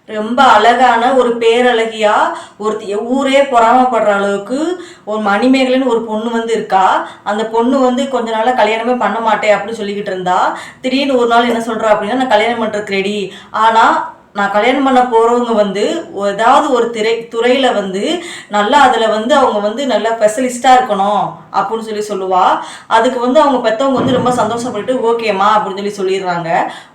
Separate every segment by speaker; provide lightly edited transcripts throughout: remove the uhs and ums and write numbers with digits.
Speaker 1: ரொம்ப அழகான ஒரு பேரழகியா ஒரு ஊரே பொறாமப்படுற அளவுக்கு ஒரு மணிமேகலைன்னு ஒரு பொண்ணு வந்து இருக்கா. அந்த பொண்ணு வந்து கொஞ்ச நாளா கல்யாணமே பண்ண மாட்டேன் அப்படின்னு சொல்லிக்கிட்டு இருந்தா. திடீர்னு ஒரு நாள் என்ன சொல்றா அப்படின்னா, நான் கல்யாணம் பண்றதுக்கு ரெடி. ஆனா நான் கல்யாணம் பண்ண போறவங்க வந்து ஏதாவது ஒரு துறையில வந்து நல்லா அதுல வந்து அவங்க வந்து நல்லா ஸ்பெஷலிஸ்டா இருக்கணும் அப்படின்னு சொல்லுவா. அதுக்கு வந்து அவங்க பெத்தவங்க வந்து ரொம்ப சந்தோஷப்பட்டு ஓகேம்மா அப்படின்னு சொல்லிடுறாங்க.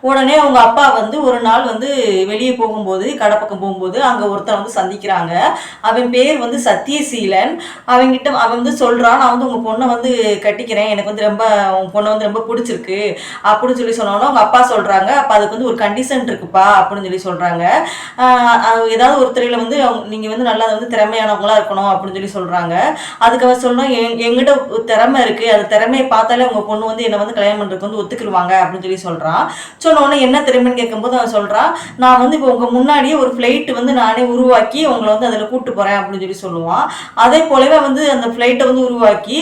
Speaker 1: உடனே அவங்க அப்பா வந்து ஒரு நாள் வந்து வெளியே போகும்போது கடை பக்கம் போகும்போது அங்க ஒருத்தர் வந்து சந்திக்கிறாங்க. அவன் பேர் வந்து சத்தியசீலன். அவன்கிட்ட அவன் வந்து சொல்றான், நான் வந்து உங்க பொண்ணை வந்து கட்டிக்கிறேன், எனக்கு வந்து ரொம்ப உங்க பொண்ணை வந்து ரொம்ப பிடிச்சிருக்கு அப்படின்னு சொன்னோன்னா அவங்க அப்பா சொல்றாங்க, அப்ப அதுக்கு வந்து ஒரு கண்டிஷன் இருக்குப்பா அப்படின்னு சொல்றாங்க. ஏதாவது ஒரு துறையில வந்து நீங்க வந்து நல்லா வந்து திறமையானவங்களா இருக்கணும் அப்படின்னு சொல்றாங்க. அதுக்கு அவன் சொல்லணும், எங்கிட்ட திறமை இருக்கு, அந்த திறமையை பார்த்தாலே உங்க பொண்ணு வந்து என்ன வந்து கல்யாணம் பண்றதுக்கு வந்து ஒத்துக்கிடுவாங்க அப்படின்னு சொல்றான். சொன்ன உடனே என்ன திறமைன்னு கேட்கும்போது அவன் சொல்றான், நான் வந்து இப்போ உங்க முன்னாடியே ஒரு ஃபிளைட் வந்து நானே உருவாக்கி உங்களை வந்து அதில் கூட்டு போறேன் அப்படின்னு சொல்லுவான். அதே போலவே வந்து அந்த ஃபிளைட்டை வந்து உருவாக்கி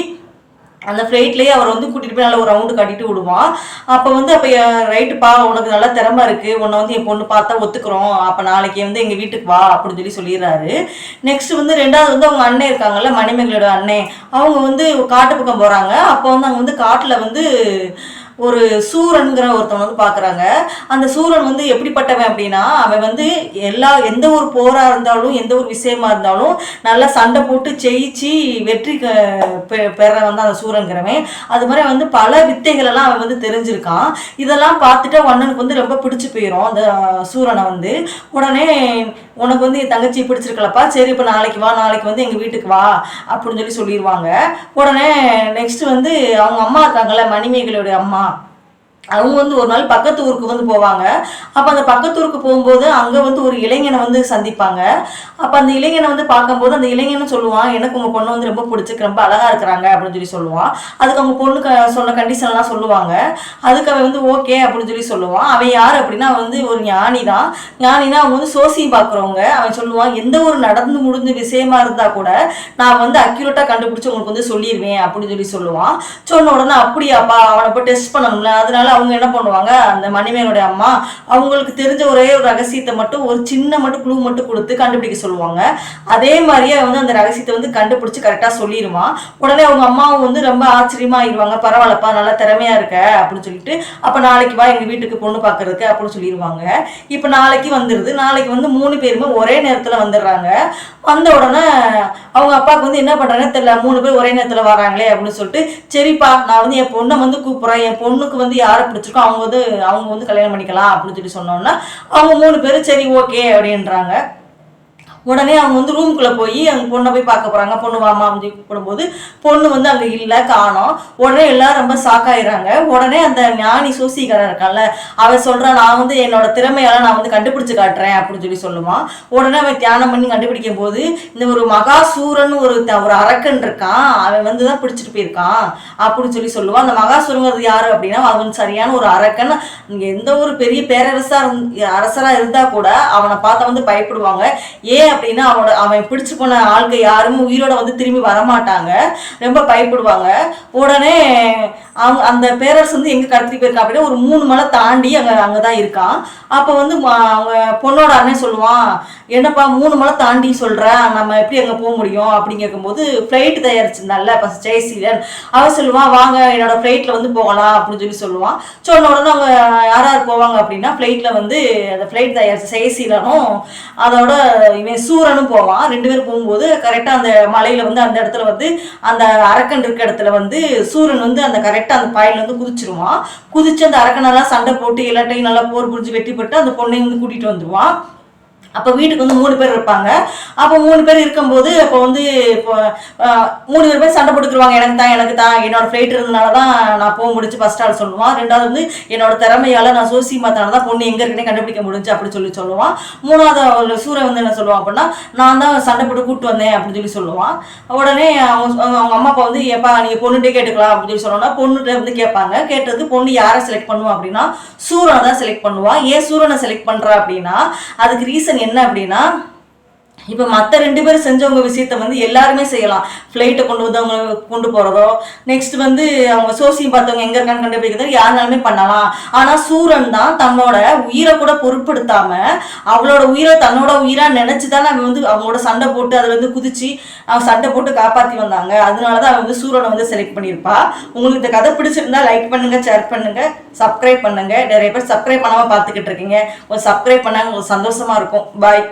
Speaker 1: அந்த ஃப்ளைட்லேயே அவர் வந்து கூட்டிகிட்டு போய் நல்லா ஒரு ரவுண்டு கட்டிட்டு விடுவான். அப்போ வந்து அப்போ ரைட்டுப்பா உனக்கு நல்லா திறமை இருக்குது, உன்னை வந்து என் பொண்ணு பார்த்தா ஒத்துக்கிறோம், அப்போ நாளைக்கு வந்து எங்கள் வீட்டுக்கு வா அப்படின்னு சொல்லிடுறாரு. நெக்ஸ்ட் வந்து ரெண்டாவது வந்து அவங்க அண்ணன் இருக்காங்கல்ல, மணிமேகலையோட அண்ணன், அவங்க வந்து காட்டு பக்கம் போகிறாங்க. அப்போ வந்து அவங்க வந்து காட்டில் வந்து ஒரு சூரன்கிற ஒருத்தவங்க வந்து பார்க்குறாங்க. அந்த சூரன் வந்து எப்படிப்பட்டவன் அப்படின்னா, அவன் வந்து எந்த ஒரு போராக இருந்தாலும் எந்த ஒரு விஷயமா இருந்தாலும் நல்லா சண்டை போட்டு ஜெயிச்சு வெற்றி பெறவன் தான் அந்த சூரன்கிறவன். அது மாதிரி வந்து பல வித்தைகள் எல்லாம் அவன் வந்து தெரிஞ்சிருக்கான். இதெல்லாம் பார்த்துட்டு அண்ணனுக்கு வந்து ரொம்ப பிடிச்சி போயிடும் அந்த சூரனை வந்து. உடனே உனக்கு வந்து என் தங்கச்சி பிடிச்சிருக்கலப்பா, சரி இப்போ நாளைக்கு வா, நாளைக்கு வந்து எங்கள் வீட்டுக்கு வா அப்படின்னு சொல்லிடுவாங்க. உடனே நெக்ஸ்ட் வந்து அவங்க அம்மா இருக்காங்கல்ல, மணிமேகலையோட அம்மா, அவங்க வந்து ஒரு நாள் பக்கத்து ஊருக்கு வந்து போவாங்க. அப்போ அந்த பக்கத்து ஊருக்கு போகும்போது அங்கே வந்து ஒரு இளைஞனை வந்து சந்திப்பாங்க. அப்போ அந்த இளைஞனை வந்து பார்க்கும்போது அந்த இளைஞனும் சொல்லுவான், எனக்கு உங்கள் பொண்ணு வந்து ரொம்ப பிடிச்சிருக்கு, ரொம்ப அழகாக இருக்கிறாங்க அப்படின்னு சொல்லுவான். அதுக்கு அவங்க பொண்ணு சொன்ன கண்டிஷன்லாம் சொல்லுவாங்க. அதுக்கு அவன் வந்து ஓகே அப்படின்னு சொல்லுவான். அவன் யார் அப்படின்னா வந்து ஒரு ஞானி தான். ஞானினா அவங்க வந்து சோசியம் பார்க்குறவங்க. அவன் சொல்லுவான், எந்த ஒரு நடந்து முடிஞ்ச விஷயமா இருந்தால் கூட நான் வந்து அக்யூரேட்டாக கண்டுபிடிச்சி உங்களுக்கு வந்து சொல்லிடுவேன் அப்படின்னு சொல்லுவான். சொன்ன உடனே அப்படியாப்பா, அவனை போய் டெஸ்ட் பண்ணணும்ல, அதனால அவங்க என்ன பண்ணுவாங்க, அந்த மணிமேகனுடைய அம்மா அவங்களுக்கு தெரிஞ்ச ஒரே ஒரு ரகசியத்தை மட்டும் ஒரு சின்ன மட்டும் க்ளூ மட்டும் கொடுத்து கண்டுபிடிக்க சொல்லுவாங்க. அதே மாதிரியே வந்து அந்த ரகசியத்தை வந்து கண்டுபிடிச்சு கரெக்டாக சொல்லிடுவான். உடனே அவங்க அம்மாவும் வந்து ரொம்ப ஆச்சரியமா ஆயிடுவாங்க, பரவாயில்லப்பா நல்லா திறமையா இருக்க அப்படின்னு சொல்லிட்டு, அப்போ நாளைக்கு வா எங்கள் வீட்டுக்கு பொண்ணு பார்க்கறதுக்கு அப்படின்னு சொல்லிடுவாங்க. இப்போ நாளைக்கு வந்துடுது. நாளைக்கு வந்து 3 பேருமே ஒரே நேரத்தில் வந்துடுறாங்க. வந்த உடனே அவங்க அப்பாவுக்கு வந்து என்ன பண்ணுறாங்கன்னு தெரியல, 3 பேர் ஒரே நேரத்தில் வராங்களே அப்படின்னு சொல்லிட்டு, சரிப்பா நான் வந்து என் பொண்ணை வந்து கூப்பிட்றேன், என் பொண்ணுக்கு வந்து யாரை பிடிச்சிருக்கோ அவங்க வந்து கல்யாணம் பண்ணிக்கலாம் அப்படின்னு சொன்னோன்னா அவங்க 3 பேரும் சரி ஓகே அப்படின்றாங்க. உடனே அவங்க வந்து ரூம்குள்ளே போய் அவங்க பொண்ணை போய் பார்க்க போகிறாங்க. பொண்ணு வாமா அப்படின்னு கூப்பிடும்போது பொண்ணு வந்து அங்கே இல்லை, காணோம். உடனே எல்லாரும் ரொம்ப ஷாக்காயிடுறாங்க. உடனே அந்த ஞானி சோசிக்காரன் இருக்கான்ல, அவன் சொல்கிறான், நான் வந்து என்னோட திறமையெல்லாம் நான் வந்து கண்டுபிடிச்சு காட்டுறேன் அப்படின்னு சொல்லுவான். உடனே அவன் தியானம் பண்ணி கண்டுபிடிக்கும் போது இந்த ஒரு மகாசூரன் ஒரு அரக்கன் இருக்கான், அவன் வந்து தான் பிடிச்சிட்டு போயிருக்கான் அப்படின்னு சொல்லுவான். அந்த மகாசூரங்கிறது யாரு அப்படின்னா அவன் சரியான ஒரு அரக்கன். எந்த ஒரு பெரிய அரசராக இருந்தால் கூட அவனை பார்த்தா வந்து பயப்படுவாங்க. ஏன் அப்படின்னா அவன் பிடிச்சு போன ஆள்கள் யாருமே உயிரோட வந்து திரும்பி வரமாட்டாங்க, ரொம்ப பயப்படுவாங்க. உடனே அவங்க அந்த பேரரசு வந்து எங்கே கடத்திட்டு போயிருக்கா அப்படின்னா ஒரு 3 மலை தாண்டி அங்கதான் இருக்கான். அப்போ வந்து அவங்க பொண்ணோட அண்ணன் சொல்லுவான், என்னப்பா 3 மலை தாண்டி சொல்ற, நம்ம எப்படி அங்கே போக முடியும் அப்படின்னு கேட்கும்போது, ஃப்ளைட் தயாரிச்சிருந்தால ஃபர்ஸ்ட் ஜெயசீலன், அவன் சொல்லுவான், வாங்க என்னோட ஃப்ளைட்ல வந்து போகலாம் அப்படின்னு சொல்லுவான். சொன்ன உடனே அவங்க யார் யார் போவாங்க அப்படின்னா ஃப்ளைட்ல வந்து அந்த ஃப்ளைட் தயாரிச்ச ஜெயசீலனும் அதோட இவன் சூரனும் போவான். 2 பேரும் போகும்போது கரெக்டாக அந்த மலையில வந்து அந்த இடத்துல வந்து அந்த அரக்கன் இருக்க இடத்துல வந்து சூரன் வந்து அந்த கரெக்டாக அந்த பாயில வந்து குதிச்சிருவான். குதிச்சு அந்த அரக்கனெல்லாம் சண்டை போட்டு எல்லாட்டையும் நல்லா போர் புரிஞ்சு வெட்டி போட்டு அந்த பொண்ணையும் வந்து கூட்டிட்டு வந்துடுவான். அப்போ வீட்டுக்கு வந்து 3 பேர் இருப்பாங்க. அப்போ 3 பேர் இருக்கும்போது அப்போ வந்து இப்போ 3 பேர் சண்டை போட்டுக்குருவாங்க, எனக்கு தான் என்னோட ஃப்ளைட் இருந்தனால தான் நான் போக முடிச்சு ஃபர்ஸ்ட் ஆள் சொல்லுவான். ரெண்டாவது வந்து என்னோட திறமையால நான் சோசி மாத்தினால தான் பொண்ணு எங்க இருக்குன்னே கண்டுபிடிக்க முடிஞ்சு அப்படி சொல்லுவான். மூணாவது சூரன் வந்து என்ன சொல்லுவான் அப்படின்னா, நான் தான் சண்டை போட்டு கூப்பிட்டு வந்தேன் அப்படின்னு சொல்லுவான். உடனே அவங்க அம்மா அப்பா வந்து எப்பா நீங்க பொண்ணுகிட்டே கேட்டுக்கலாம் அப்படின்னு சொன்னோன்னா பொண்ணுகிட்ட வந்து கேட்பாங்க. கேட்டது பொண்ணு யாரை செலக்ட் பண்ணுவா அப்படின்னா சூரனை தான் செலக்ட் பண்ணுவா. ஏன் சூரனை செலக்ட் பண்றா அப்படின்னா அதுக்கு ரீசன் என்ன அப்படின்னா, இப்போ மற்ற 2 பேரும் செஞ்சவங்க விஷயத்த வந்து எல்லாருமே செய்யலாம். ஃப்ளைட்டை கொண்டு வந்து அவங்க கொண்டு போகிறதோ, நெக்ஸ்ட் வந்து அவங்க சோசியம் பார்த்தவங்க எங்கே இருக்கான்னு கண்டுபிடிக்கிறது யாருனாலுமே பண்ணலாம். ஆனால் சூரன் தான் தன்னோட உயிரை கூட பொருட்படுத்தாம அவளோட உயிரை தன்னோட உயிராக நினச்சி தான் அவன் வந்து அவங்களோட சண்டை போட்டு அதில் வந்து குதிச்சு அவன் சண்டை போட்டு காப்பாற்றி வந்தாங்க. அதனால தான் அவன் வந்து சூரனை வந்து செலக்ட் பண்ணியிருப்பா. உங்களுக்கு இந்த கதை பிடிச்சிருந்தா லைக் பண்ணுங்க, ஷேர் பண்ணுங்க, சப்ஸ்கிரைப் பண்ணுங்க. நிறைய பேர் சப்ஸ்கிரைப் பண்ணாமல் பார்த்துக்கிட்டு இருக்கீங்க. ஒரு சப்ஸ்கிரைப் பண்ணாங்க உங்களுக்கு சந்தோஷமா இருக்கும். பாய்.